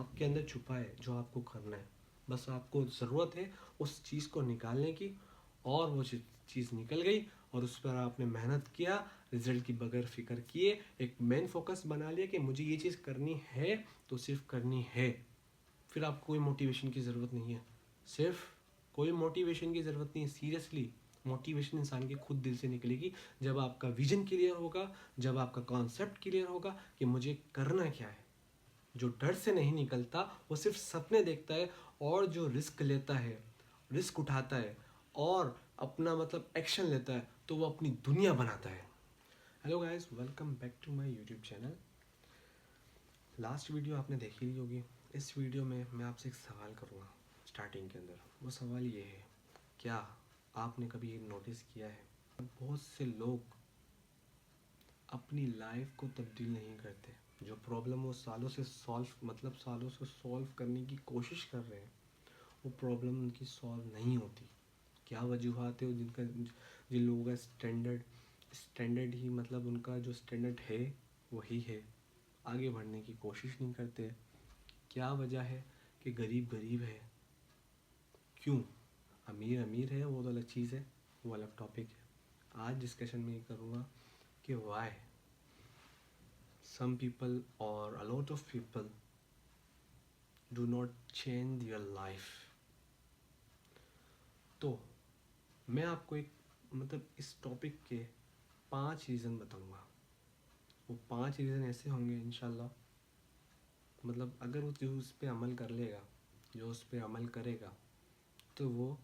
आपके अंदर छुपा है जो आपको करना है। बस आपको ज़रूरत है उस चीज़ को निकालने की, और वो चीज़ निकल गई और उस पर आपने मेहनत किया, रिजल्ट की बगैर फिक्र किए, एक मेन फोकस बना लिया कि मुझे ये चीज़ करनी है तो सिर्फ करनी है। फिर आपको कोई मोटिवेशन की ज़रूरत नहीं है, सिर्फ कोई मोटिवेशन की ज़रूरत नहीं है। सीरियसली मोटिवेशन इंसान के खुद दिल से निकलेगी जब आपका विजन क्लियर होगा, जब आपका कॉन्सेप्ट क्लियर होगा कि मुझे करना क्या है। जो डर से नहीं निकलता वो सिर्फ सपने देखता है, और जो रिस्क लेता है, रिस्क उठाता है और अपना एक्शन लेता है, तो वो अपनी दुनिया बनाता है। Hello guys, welcome back to my YouTube channel. Last video आपने देखी ली होगी। इस वीडियो में मैं आपसे एक सवाल करूँगा स्टार्टिंग के अंदर। वो सवाल ये है, क्या आपने कभी नोटिस किया है बहुत से लोग अपनी लाइफ को तब्दील नहीं करते। जो प्रॉब्लम वो सालों से सॉल्व करने की कोशिश कर रहे हैं, वो प्रॉब्लम उनकी सॉल्व नहीं होती। क्या वजूहत है जिन लोगों का स्टैंडर्ड ही उनका जो स्टैंडर्ड है वही है, आगे बढ़ने की कोशिश नहीं करते। क्या वजह है कि गरीब गरीब है, क्यों? अमीर अमीर है वो तो अलग चीज़ है, वो अलग टॉपिक है। आज डिस्कशन में ये करूँगा कि Y some people or a lot of people do not change their life। तो मैं आपको एक इस टॉपिक के 5 रीज़न बताऊंगा। वो 5 रीज़न ऐसे होंगे इंशाल्लाह, अगर वो जो उस पर अमल कर लेगा, जो उस पर अमल करेगा, तो वो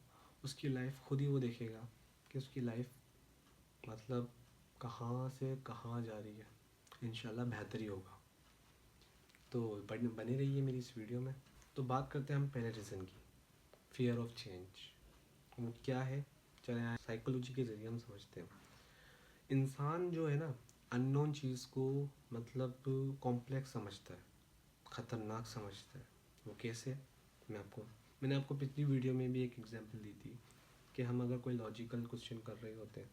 उसकी लाइफ खुद ही वो देखेगा कि उसकी लाइफ कहाँ से कहाँ जा रही है। इंशाल्लाह बेहतरी होगा। तो बने रहिए मेरी इस वीडियो में। तो बात करते हैं हम पहले रीज़न की, फियर ऑफ चेंज। वो क्या है, चले साइकोलॉजी के ज़रिए हम समझते हैं। इंसान जो है ना, अननोन चीज़ को कॉम्प्लेक्स समझता है, ख़तरनाक समझता है। वो कैसे? मैंने आपको पिछली वीडियो में भी एक एग्जांपल दी थी कि हम अगर कोई लॉजिकल क्वेश्चन कर रहे होते हैं,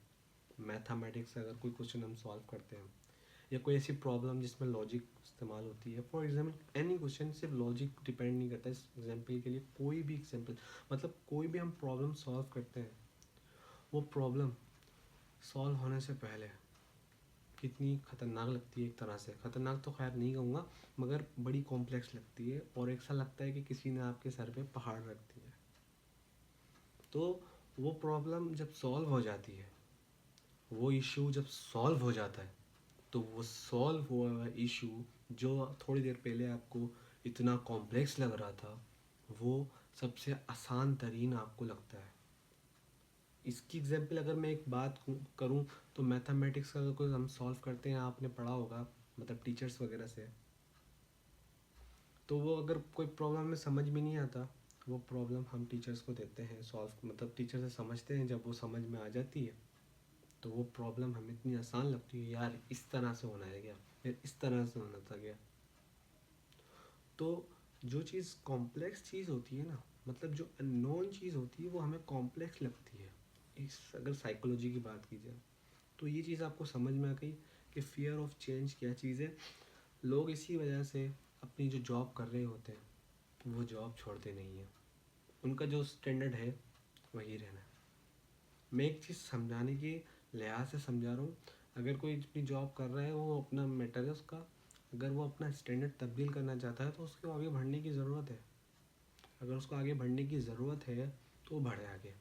मैथमेटिक्स अगर कोई क्वेश्चन हम सॉल्व करते हैं, या कोई ऐसी प्रॉब्लम जिसमें लॉजिक इस्तेमाल होती है, फॉर एग्जाम्पल एनी क्वेश्चन सिर्फ लॉजिक डिपेंड नहीं करता। इस एग्जाम्पल के लिए कोई भी एग्जाम्पल, कोई भी हम प्रॉब्लम सॉल्व करते हैं, वो प्रॉब्लम सॉल्व होने से पहले कितनी ख़तरनाक लगती है। एक तरह से ख़तरनाक तो खैर नहीं कहूँगा, मगर बड़ी कॉम्प्लेक्स लगती है, और ऐसा लगता है कि किसी ने आपके सर पे पहाड़ रख दिया है। तो वो प्रॉब्लम जब सॉल्व हो जाती है, वो इशू जब सॉल्व हो जाता है, तो वो सॉल्व हुआ हुआ इशू जो थोड़ी देर पहले आपको इतना कॉम्प्लेक्स लग रहा था, वो सबसे आसान तरीन आपको लगता है। इसकी एग्जांपल अगर मैं एक बात करूं, तो मैथमेटिक्स का अगर कोई हम सॉल्व करते हैं, आपने पढ़ा होगा टीचर्स वगैरह से, तो वो अगर कोई प्रॉब्लम में समझ में नहीं आता, वो प्रॉब्लम हम टीचर्स को देते हैं सॉल्व, टीचर से समझते हैं। जब वो समझ में आ जाती है, तो वो प्रॉब्लम हमें इतनी आसान लगती है, यार इस तरह से होना है क्या, फिर इस तरह से होना था क्या। तो जो चीज़ कॉम्प्लेक्स चीज़ होती है ना, जो अननोन चीज़ होती है, वो हमें कॉम्प्लेक्स लगती है। इस अगर साइकोलॉजी की बात की जाए, तो ये चीज़ आपको समझ में आ गई कि फियर ऑफ चेंज क्या चीज़ है। लोग इसी वजह से अपनी जो जॉब कर रहे होते हैं, वो जॉब छोड़ते नहीं हैं। उनका जो स्टैंडर्ड है वही रहना है। मैं एक चीज़ समझाने के लिहाज से समझा रहा हूँ। अगर कोई अपनी जॉब कर रहा है, वो अपना मैटर है उसका। अगर वो अपना स्टैंडर्ड तब्दील करना चाहता है, तो उसको आगे बढ़ने की ज़रूरत है। अगर उसको आगे बढ़ने की ज़रूरत है, तो वो बढ़े आगे।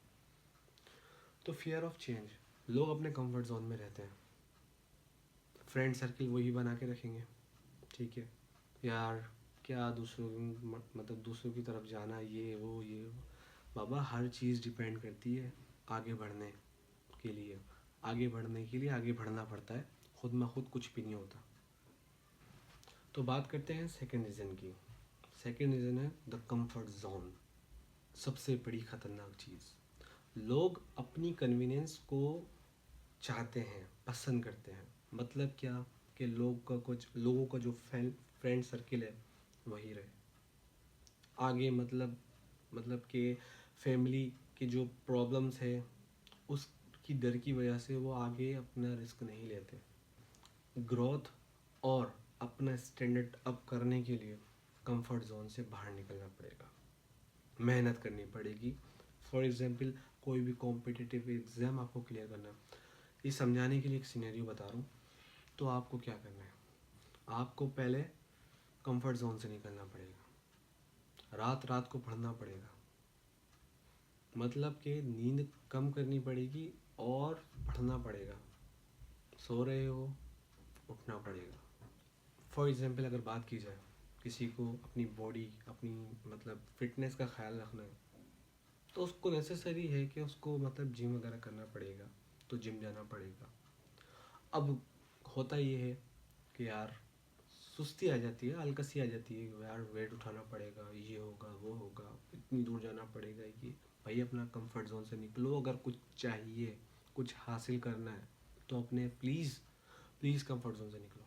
तो फियर ऑफ चेंज, लोग अपने कंफर्ट जोन में रहते हैं, फ्रेंड सर्किल वही बना के रखेंगे, ठीक है यार, क्या दूसरों दूसरों की तरफ जाना, ये वो। बाबा हर चीज़ डिपेंड करती है आगे बढ़ने के लिए। आगे बढ़ने के लिए आगे बढ़ना पड़ता है, खुद में खुद कुछ भी नहीं होता। तो बात करते हैं सेकंड रीज़न की। सेकंड रीज़न है द कंफर्ट जोन। सबसे बड़ी ख़तरनाक चीज़, लोग अपनी कन्वीनियंस को चाहते हैं, पसंद करते हैं। क्या कि लोगों का जो फ्रेंड सर्किल है वही रहे आगे। कि फैमिली की जो प्रॉब्लम्स है, उसकी डर की वजह से वो आगे अपना रिस्क नहीं लेते। ग्रोथ और अपना स्टैंडर्ड अप करने के लिए कंफर्ट जोन से बाहर निकलना पड़ेगा, मेहनत करनी पड़ेगी। फॉर एग्जांपल कोई भी कॉम्पिटिटिव एग्ज़ाम आपको क्लियर करना है, ये समझाने के लिए एक सिनेरियो बता रहा हूँ। तो आपको क्या करना है, आपको पहले कंफर्ट जोन से निकलना पड़ेगा, रात रात को पढ़ना पड़ेगा, मतलब कि नींद कम करनी पड़ेगी और पढ़ना पड़ेगा। सो रहे हो, उठना पड़ेगा। फॉर एग्जांपल अगर बात की जाए, किसी को अपनी बॉडी, अपनी मतलब फिटनेस का ख्याल रखना है, तो उसको नेसेसरी है कि उसको मतलब जिम वगैरह करना पड़ेगा, तो जिम जाना पड़ेगा। अब होता ये है कि यार सुस्ती आ जाती है, अलकसी आ जाती है, यार वेट उठाना पड़ेगा, ये होगा वो होगा, इतनी दूर जाना पड़ेगा। कि भाई अपना कंफर्ट जोन से निकलो। अगर कुछ चाहिए, कुछ हासिल करना है, तो अपने प्लीज़ प्लीज़ कंफर्ट जोन से निकलो।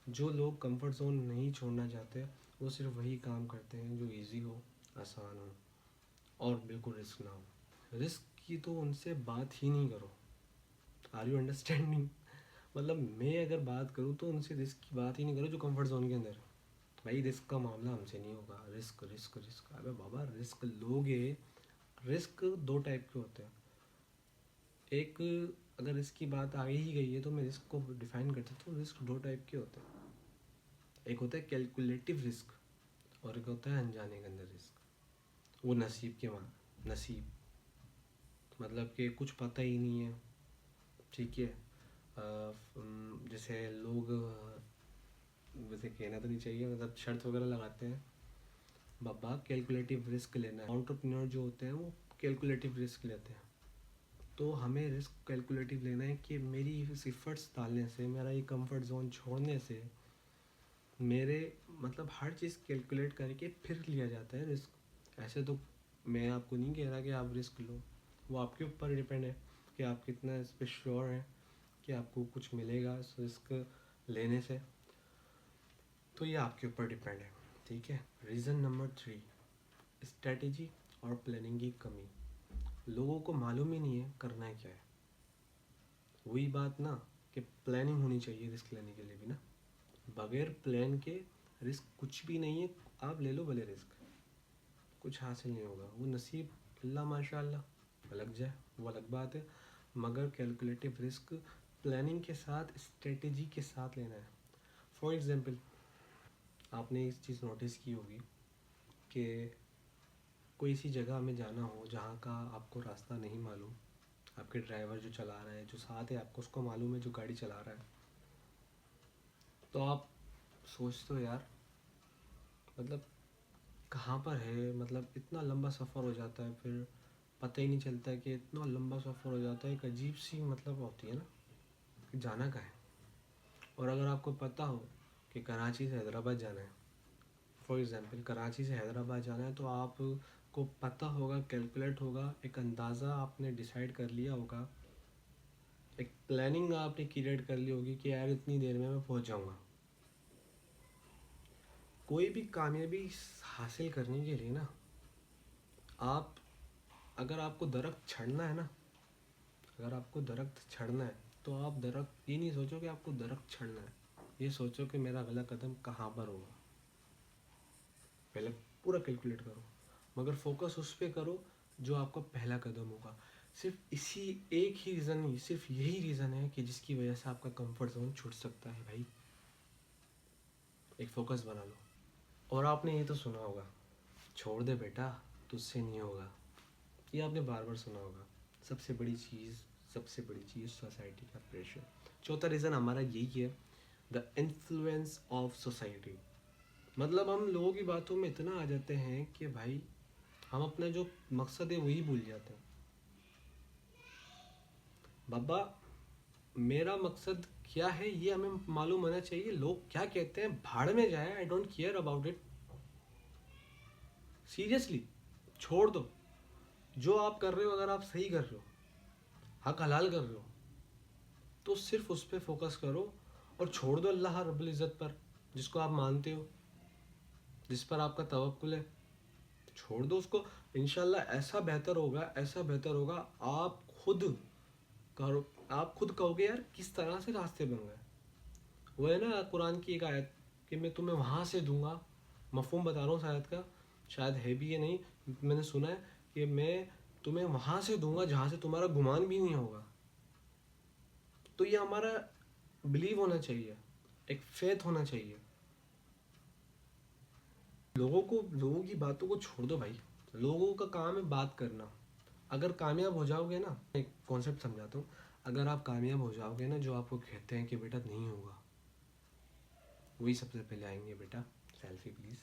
जो लोग कंफर्ट जोन नहीं छोड़ना चाहते, वो सिर्फ वही काम करते हैं जो इजी हो, आसान हो और बिल्कुल रिस्क ना हो। रिस्क की तो उनसे बात ही नहीं करो। Are you understanding? मतलब मैं अगर बात करूँ तो उनसे रिस्क की बात ही नहीं करो जो कंफर्ट जोन के अंदर है। भाई रिस्क का मामला हमसे नहीं होगा। रिस्क रिस्क रिस्क, अबे बाबा रिस्क लोगे। रिस्क दो टाइप के होते हैं। एक, अगर इसकी बात आ ही गई है तो मैं रिस्क को डिफाइन कर देता हूँ। रिस्क दो टाइप के होते हैं। एक होता है कैलकुलेटिव रिस्क और एक होता है अनजाने के अंदर रिस्क। वो नसीब के मान, नसीब मतलब कि कुछ पता ही नहीं है, ठीक है। जैसे लोग, वैसे कहना तो नहीं चाहिए, मतलब शर्त वगैरह लगाते हैं, बाबा कैलकुलेटिव रिस्क लेना है। एंटरप्रेन्योर जो होते हैं वो कैलकुलेटिव रिस्क लेते हैं। तो हमें रिस्क कैलकुलेटिव लेना है कि मेरी इस एफर्ट्स डालने से, मेरा ये कंफर्ट जोन छोड़ने से, मेरे मतलब हर चीज़ कैलकुलेट करके फिर लिया जाता है रिस्क। ऐसे तो मैं आपको नहीं कह रहा कि आप रिस्क लो, वो आपके ऊपर डिपेंड है कि आप कितना इस पर श्योर हैं कि आपको कुछ मिलेगा इस रिस्क लेने से। तो ये आपके ऊपर डिपेंड है, ठीक है। रीज़न नंबर 3, स्ट्रेटेजी और प्लानिंग की कमी। लोगों को मालूम ही नहीं है करना है क्या है। वही बात ना कि प्लानिंग होनी चाहिए रिस्क लेने के लिए भी ना। बगैर प्लान के रिस्क कुछ भी नहीं है। आप ले लो भले रिस्क, कुछ हासिल नहीं होगा। वो नसीब, अल्लाह माशाअल्लाह लग जाए वो अलग बात है, मगर कैलकुलेटिव रिस्क प्लानिंग के साथ, स्ट्रेटेजी के साथ लेना है। फॉर एग्जांपल आपने इस चीज़ नोटिस की होगी कि कोई सी जगह में जाना हो जहाँ का आपको रास्ता नहीं मालूम, आपके ड्राइवर जो चला रहा है, जो साथ है आपको, उसको मालूम है जो गाड़ी चला रहा है, तो आप सोचते हो यार मतलब कहाँ पर है, मतलब इतना लंबा सफ़र हो जाता है, फिर पता ही नहीं चलता कि इतना लंबा सफ़र हो जाता है। एक अजीब सी मतलब होती है ना कि जाना कहाँ है। और अगर आपको पता हो कि कराची से हैदराबाद जाना है, फॉर एग्ज़ाम्पल कराची से हैदराबाद जाना है, तो आपको पता होगा, कैलकुलेट होगा, एक अंदाज़ा आपने डिसाइड कर लिया होगा, एक प्लानिंग आपने क्रिएट कर ली होगी कि यार इतनी देर में मैं पहुंच जाऊंगा। कोई भी कामयाबी हासिल करने के लिए ना, आप अगर आपको दरख्त छड़ना है ना, अगर आपको दरख्त छड़ना है तो आप दरख्त ये नहीं सोचो कि आपको दरख्त छड़ना है, ये सोचो कि मेरा अगला कदम कहाँ पर होगा। पहले पूरा कैलकुलेट करो, मगर फोकस उस पर करो जो आपका पहला कदम होगा। सिर्फ इसी एक ही रीज़न, सिर्फ यही रीज़न है कि जिसकी वजह से आपका कंफर्ट जोन छूट सकता है। भाई एक फोकस बना लो। और आपने ये तो सुना होगा, छोड़ दे बेटा तुझसे नहीं होगा। ये आपने बार बार सुना होगा। सबसे बड़ी चीज़, सबसे बड़ी चीज़ सोसाइटी का प्रेशर। चौथा रीज़न हमारा यही है, द इन्फ्लुएंस ऑफ सोसाइटी। मतलब हम लोगों की बातों में इतना आ जाते हैं कि भाई हम अपना जो मकसद है वही भूल जाते हैं। बाबा मेरा मकसद क्या है ये हमें मालूम होना चाहिए। लोग क्या कहते हैं भाड़ में जाए, I don't care about it. Seriously छोड़ दो। जो आप कर रहे हो, अगर आप सही कर रहे हो, हक हलाल कर रहे हो, तो सिर्फ उस पर फोकस करो और छोड़ दो अल्लाह रब्बुल इज़्ज़त पर, जिसको आप मानते हो, जिस पर आपका तवक्कुल है। छोड़ दो उसको। इंशाल्लाह ऐसा बेहतर होगा, ऐसा बेहतर होगा। आप खुद करो, आप खुद कहोगे यार किस तरह से रास्ते बन गए। वो है ना कुरान की एक आयत कि मैं तुम्हें वहाँ से दूंगा मफ़हूम बता रहा हूँ शायद का, शायद है भी या नहीं, मैंने सुना है कि मैं तुम्हें वहाँ से दूंगा जहाँ से तुम्हारा गुमान भी नहीं होगा। तो ये हमारा बिलीव होना चाहिए, एक फेथ होना चाहिए। लोगों की बातों को छोड़ दो भाई, लोगों का काम है बात करना। अगर कामयाब हो जाओगे ना, एक कॉन्सेप्ट समझाता हूँ, अगर आप कामयाब हो जाओगे ना, जो आपको कहते हैं कि बेटा नहीं होगा, वही सबसे पहले आएंगे, बेटा सेल्फी प्लीज़,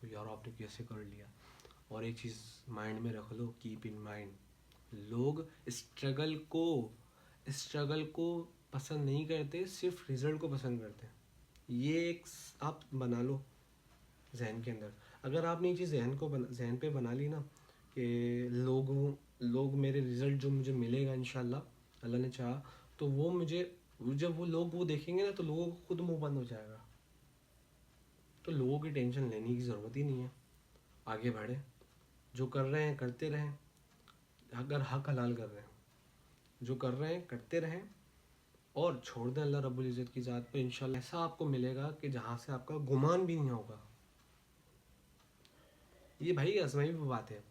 यार आपने कैसे कर लिया। और एक चीज़ माइंड में रख लो, कीप इन माइंड, लोग स्ट्रगल को पसंद नहीं करते, सिर्फ रिजल्ट को पसंद करते हैं। ये एक आप बना लो जहन के अंदर। अगर आपने ये चीज़ जहन पे बना ली ना कि लोग मेरे रिजल्ट जो मुझे मिलेगा इंशाल्लाह अल्लाह ने चाहा, तो वो मुझे, जब वो लोग वो देखेंगे ना, तो लोगों को खुद मुंह बंद हो जाएगा। तो लोगों की टेंशन लेने की ज़रूरत ही नहीं है, आगे बढ़े, जो कर रहे हैं करते रहें। अगर हक हलाल कर रहे हैं, जो कर रहे हैं करते रहें, और छोड़ दें अल्लाह रब्बुल इज़्ज़त की ज़ात पे। इंशाल्लाह ऐसा आपको मिलेगा कि जहाँ से आपका गुमान भी नहीं होगा। ये भाई आजमाई हुई बात है।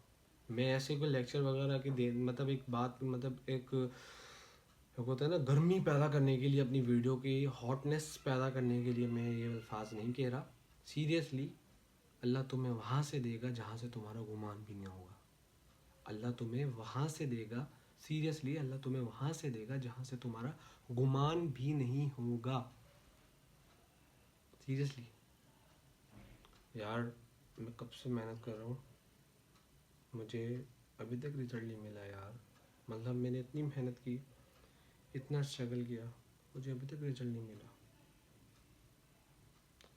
मैं ऐसे कोई लेक्चर वगैरह की दे मतलब एक बात मतलब एक होता है ना, गर्मी पैदा करने के लिए, अपनी वीडियो की हॉटनेस पैदा करने के लिए मैं ये अल्फाज नहीं कह रहा। सीरियसली अल्लाह तुम्हें वहाँ से देगा जहाँ से तुम्हारा गुमान भी नहीं होगा। अल्लाह तुम्हें वहाँ से देगा, सीरियसली अल्लाह तुम्हें वहाँ से देगा जहाँ से तुम्हारा गुमान भी नहीं होगा। सीरियसली यार, मैं कब से मेहनत कर रहा हूँ, मुझे अभी तक रिजल्ट नहीं मिला यार। मतलब मैंने इतनी मेहनत की, इतना स्ट्रगल किया, मुझे अभी तक रिजल्ट नहीं मिला।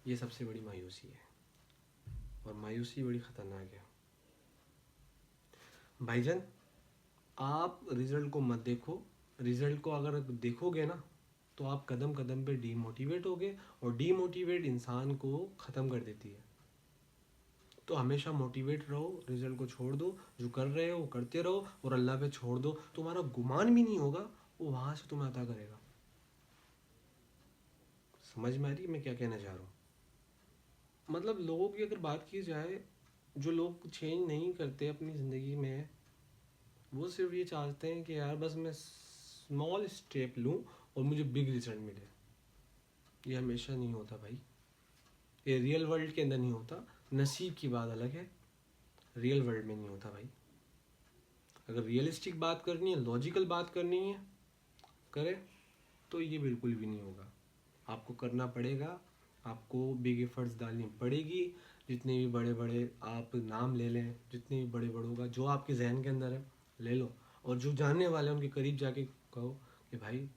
ये सबसे बड़ी मायूसी है, और मायूसी बड़ी ख़तरनाक है भाईजान। आप रिज़ल्ट को मत देखो, रिज़ल्ट को अगर देखोगे ना, तो आप कदम कदम पे डीमोटिवेट होगे, और डीमोटिवेट इंसान को ख़त्म कर देती है। तो हमेशा मोटिवेट रहो, रिज़ल्ट को छोड़ दो, जो कर रहे हो वो करते रहो, और अल्लाह पे छोड़ दो। तुम्हारा गुमान भी नहीं होगा, वो वहाँ से तुम्हें अता करेगा। समझ में आ रही है मैं क्या कहना चाह रहा हूँ? मतलब लोगों की अगर बात की जाए, जो लोग चेंज नहीं करते अपनी ज़िंदगी में, वो सिर्फ ये चाहते हैं कि यार बस मैं स्मॉल स्टेप लूँ और मुझे बिग रिजल्ट मिले। ये हमेशा नहीं होता भाई, ये रियल वर्ल्ड के अंदर नहीं होता। नसीब की बात अलग है, रियल वर्ल्ड में नहीं होता भाई। अगर रियलिस्टिक बात करनी है, लॉजिकल बात करनी है, करे, तो ये बिल्कुल भी नहीं होगा। आपको करना पड़ेगा, आपको बिग एफर्ट्स डालनी पड़ेगी। जितने भी बड़े बड़े आप नाम ले लें, जितने भी बड़े बड़ों का जो आपके जहन के अंदर है ले लो, और जो जानने वाले हैं उनके करीब जाके कहो कि भाई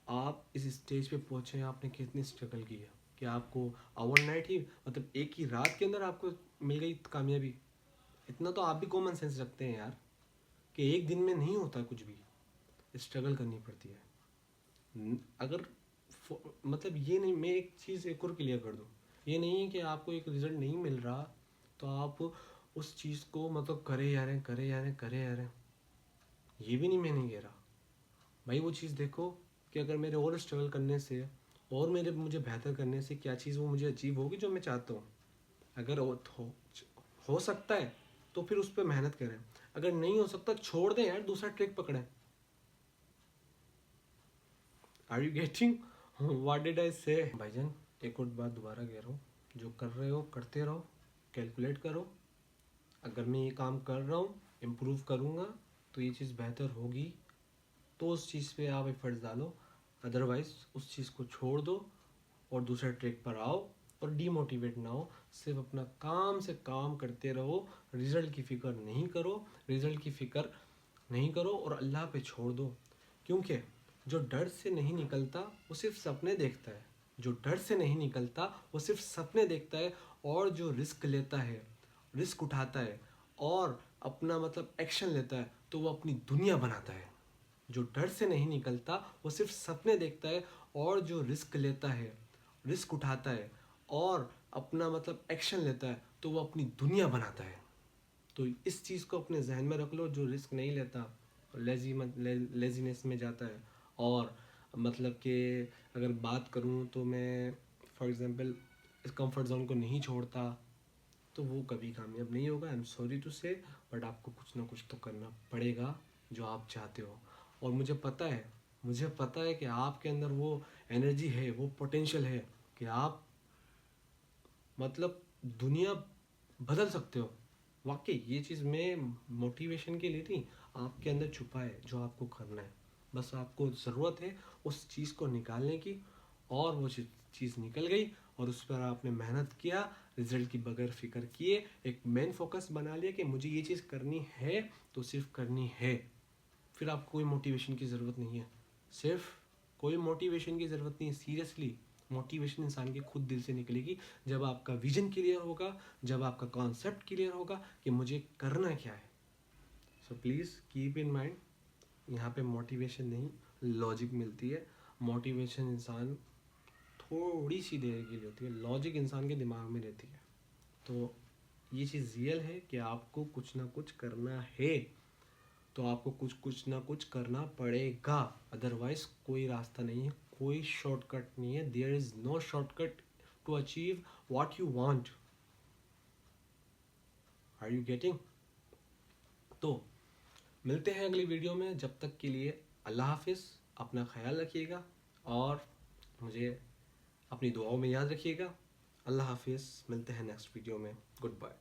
आप इस स्टेज पे पहुँचे हैं, आपने कितनी स्ट्रगल की है, कि आपको ओवरनाइट ही, मतलब एक ही रात के अंदर आपको मिल गई कामयाबी। इतना तो आप भी कॉमन सेंस रखते हैं यार, कि एक दिन में नहीं होता कुछ भी, स्ट्रगल करनी पड़ती है। अगर मतलब ये नहीं, मैं एक चीज़ एक और क्लियर कर दूँ, ये नहीं है कि आपको एक रिजल्ट नहीं मिल रहा तो आप उस चीज़ को मतलब करे जा रहे हैं, करे जा रहे हैं, करे जा रहे हैं। ये भी नहीं, मैं नहीं कह रहा भाई। वो चीज़ देखो कि अगर मेरे और स्ट्रगल करने से और मुझे बेहतर करने से क्या चीज़ वो मुझे अचीव होगी जो मैं चाहता हूँ। अगर हो सकता है तो फिर उस पर मेहनत करें, अगर नहीं हो सकता छोड़ दें यार, दूसरा ट्रिक पकड़ें। Are you getting what did I say भाईजान? एक और बात दोबारा कह रहा हूँ, जो कर रहे हो करते रहो, कैलकुलेट करो। अगर मैं ये काम कर रहा हूँ, इम्प्रूव करूँगा, तो ये चीज़ बेहतर होगी, तो उस चीज़ पे आप एफर्ट्स डालो। अदरवाइज़ उस चीज़ को छोड़ दो और दूसरे ट्रैक पर आओ, और डीमोटिवेट ना हो, सिर्फ अपना काम से काम करते रहो। रिज़ल्ट की फ़िक्र नहीं करो, रिज़ल्ट की फ़िक्र नहीं करो, और अल्लाह पे छोड़ दो। क्योंकि जो डर से नहीं निकलता वो सिर्फ सपने देखता है, जो डर से नहीं निकलता वो सिर्फ सपने देखता है। और जो रिस्क लेता है, रिस्क उठाता है, और अपना मतलब एक्शन लेता है, तो वो अपनी दुनिया बनाता है। जो डर से नहीं निकलता वो सिर्फ सपने देखता है, और जो रिस्क लेता है, रिस्क उठाता है, और अपना मतलब एक्शन लेता है, तो वो अपनी दुनिया बनाता है। तो इस चीज़ को अपने जहन में रख लो। जो रिस्क नहीं लेता लेजीनेस में जाता है। और मतलब कि अगर बात करूँ तो मैं फॉर एग्ज़ाम्पल इस कंफर्ट जोन को नहीं छोड़ता, तो वो कभी कामयाब नहीं होगा। आई एम सॉरी टू से, बट आपको कुछ ना कुछ तो करना पड़ेगा जो आप चाहते हो। और मुझे पता है कि आपके अंदर वो एनर्जी है, वो पोटेंशियल है कि आप मतलब दुनिया बदल सकते हो। वाकई ये चीज़ मैं मोटिवेशन के लिए नहीं, आपके अंदर छुपा है जो आपको करना है। बस आपको ज़रूरत है उस चीज़ को निकालने की, और वो चीज़ निकल गई और उस पर आपने मेहनत किया, रिजल्ट की बगैर फिक्र किए, एक मेन फोकस बना लिया कि मुझे ये चीज़ करनी है तो सिर्फ करनी है। फिर आपको कोई मोटिवेशन की ज़रूरत नहीं है, सिर्फ कोई मोटिवेशन की ज़रूरत नहीं है। सीरियसली मोटिवेशन इंसान के खुद दिल से निकलेगी जब आपका विजन क्लियर होगा, जब आपका कॉन्सेप्ट क्लियर होगा कि मुझे करना क्या है। So please keep in mind, यहाँ पे मोटिवेशन नहीं, लॉजिक मिलती है। मोटिवेशन इंसान थोड़ी सी देर के लिए होती है, लॉजिक इंसान के दिमाग में रहती है। तो ये चीज़ रियल है कि आपको कुछ ना कुछ करना है, तो आपको कुछ ना कुछ करना पड़ेगा, अदरवाइज कोई रास्ता नहीं है, कोई शॉर्टकट नहीं है। There is no shortcut to achieve what you want. Are you getting? तो मिलते हैं अगली वीडियो में, जब तक के लिए अल्लाह हाफिज़। अपना ख्याल रखिएगा और मुझे अपनी दुआओं में याद रखिएगा। अल्लाह हाफिज़, मिलते हैं नेक्स्ट वीडियो में। Good bye.